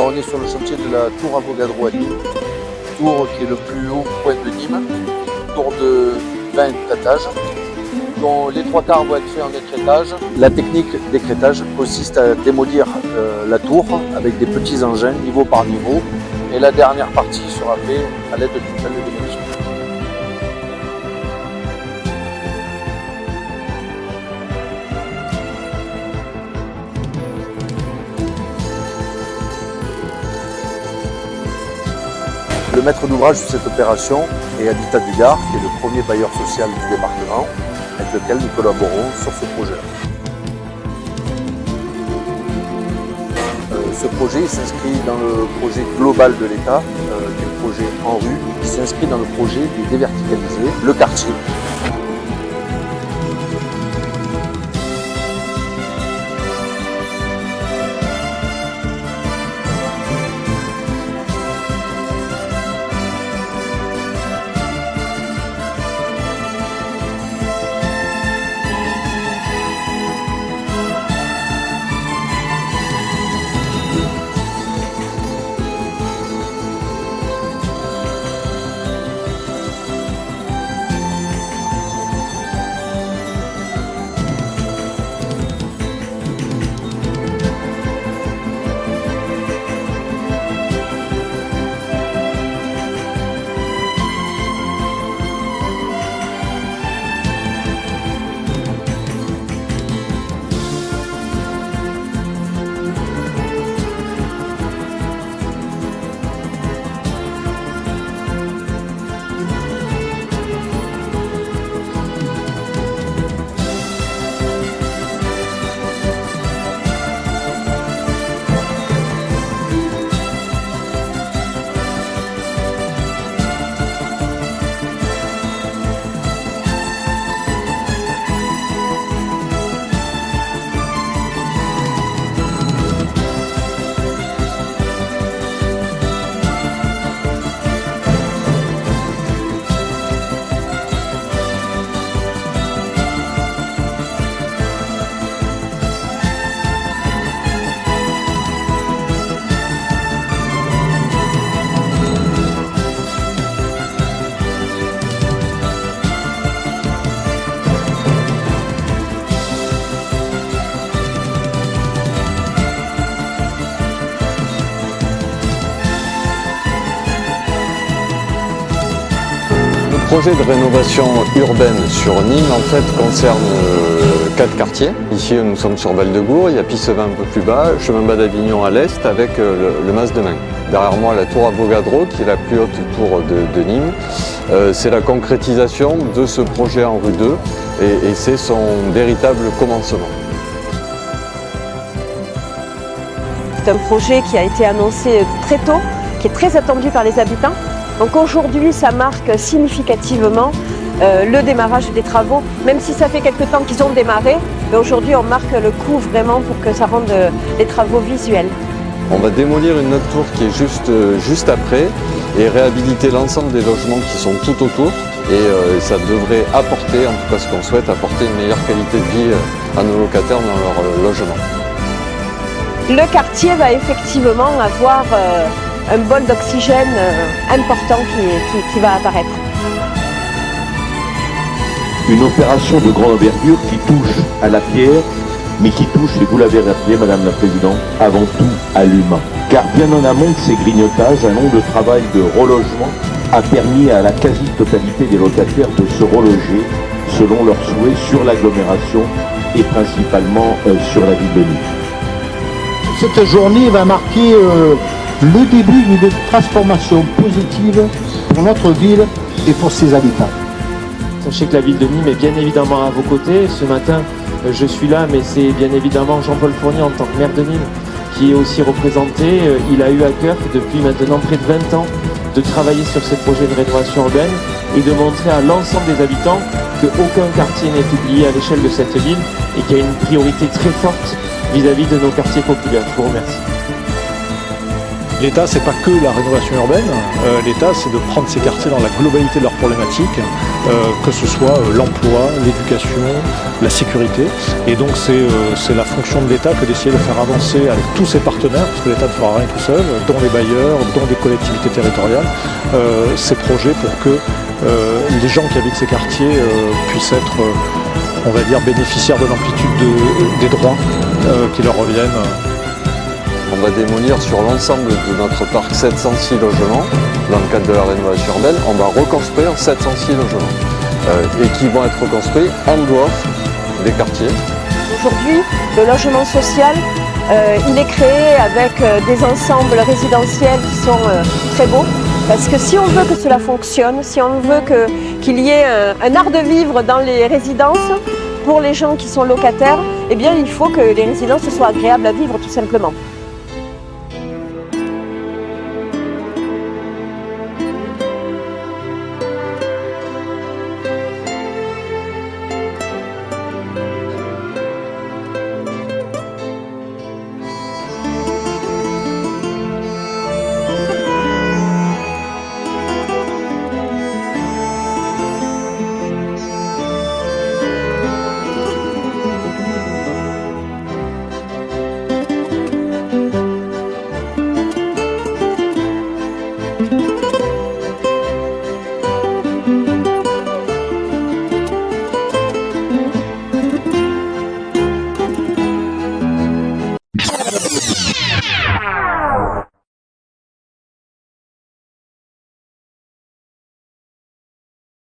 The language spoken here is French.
on est sur le chantier de la tour Avogadro à Nîmes, tour qui est le plus haut point de Nîmes, tour de 20 étages, dont les 3/4 vont être faits en écrêtage. La technique d'écrêtage consiste à démolir la tour avec des petits engins niveau par niveau, et la dernière partie sera faite à l'aide d'une pelle de démolition. Le maître d'ouvrage de cette opération est Habitat du Gard, qui est le premier bailleur social du département, avec lequel nous collaborons sur ce projet. Ce projet s'inscrit dans le projet global de l'État, qui est le projet en rue, qui s'inscrit dans le projet de déverticaliser le quartier. Le projet de rénovation urbaine sur Nîmes en fait concerne 4 quartiers. Ici nous sommes sur Val-de-Gour, il y a Pissevin un peu plus bas, chemin bas d'Avignon à l'est avec le Mas de Main. Derrière moi la tour Avogadro qui est la plus haute tour de Nîmes. C'est la concrétisation de ce projet en rue 2 et c'est son véritable commencement. C'est un projet qui a été annoncé très tôt, qui est très attendu par les habitants. Donc aujourd'hui, ça marque significativement le démarrage des travaux. Même si ça fait quelque temps qu'ils ont démarré, mais aujourd'hui on marque le coup vraiment pour que ça rende les travaux visuels. On va démolir une autre tour qui est juste après et réhabiliter l'ensemble des logements qui sont tout autour. Et ça devrait apporter, en tout cas ce qu'on souhaite, apporter une meilleure qualité de vie à nos locataires dans leur logement. Le quartier va effectivement avoir un bol d'oxygène important qui va apparaître. Une opération de grande envergure qui touche à la pierre, mais qui touche, et vous l'avez rappelé Madame la Présidente, avant tout à l'humain. Car bien en amont de ces grignotages, un long travail de relogement a permis à la quasi-totalité des locataires de se reloger selon leurs souhaits sur l'agglomération et principalement sur la ville de Nîmes. Cette journée va marquer le début d'une transformation positive pour notre ville et pour ses habitants. Sachez que la ville de Nîmes est bien évidemment à vos côtés. Ce matin, je suis là, mais c'est bien évidemment Jean-Paul Fournier en tant que maire de Nîmes qui est aussi représenté. Il a eu à cœur depuis maintenant près de 20 ans de travailler sur ces projets de rénovation urbaine et de montrer à l'ensemble des habitants qu'aucun quartier n'est oublié à l'échelle de cette ville et qu'il y a une priorité très forte vis-à-vis de nos quartiers populaires. Je vous remercie. L'État, c'est pas que la rénovation urbaine. L'État, c'est de prendre ces quartiers dans la globalité de leurs problématiques, que ce soit l'emploi, l'éducation, la sécurité. Et donc c'est la fonction de l'État que d'essayer de faire avancer avec tous ses partenaires, parce que l'État ne fera rien tout seul, dont les bailleurs, dont des collectivités territoriales, ces projets pour que les gens qui habitent ces quartiers puissent être, on va dire, bénéficiaires de l'amplitude des droits qui leur reviennent. On va démolir sur l'ensemble de notre parc 706 logements. Dans le cadre de la rénovation urbaine, on va reconstruire 706 logements et qui vont être reconstruits en dehors des quartiers. Aujourd'hui, le logement social, il est créé avec des ensembles résidentiels qui sont très beaux. Parce que si on veut que cela fonctionne, si on veut qu'il y ait un art de vivre dans les résidences, pour les gens qui sont locataires, eh bien il faut que les résidences soient agréables à vivre tout simplement.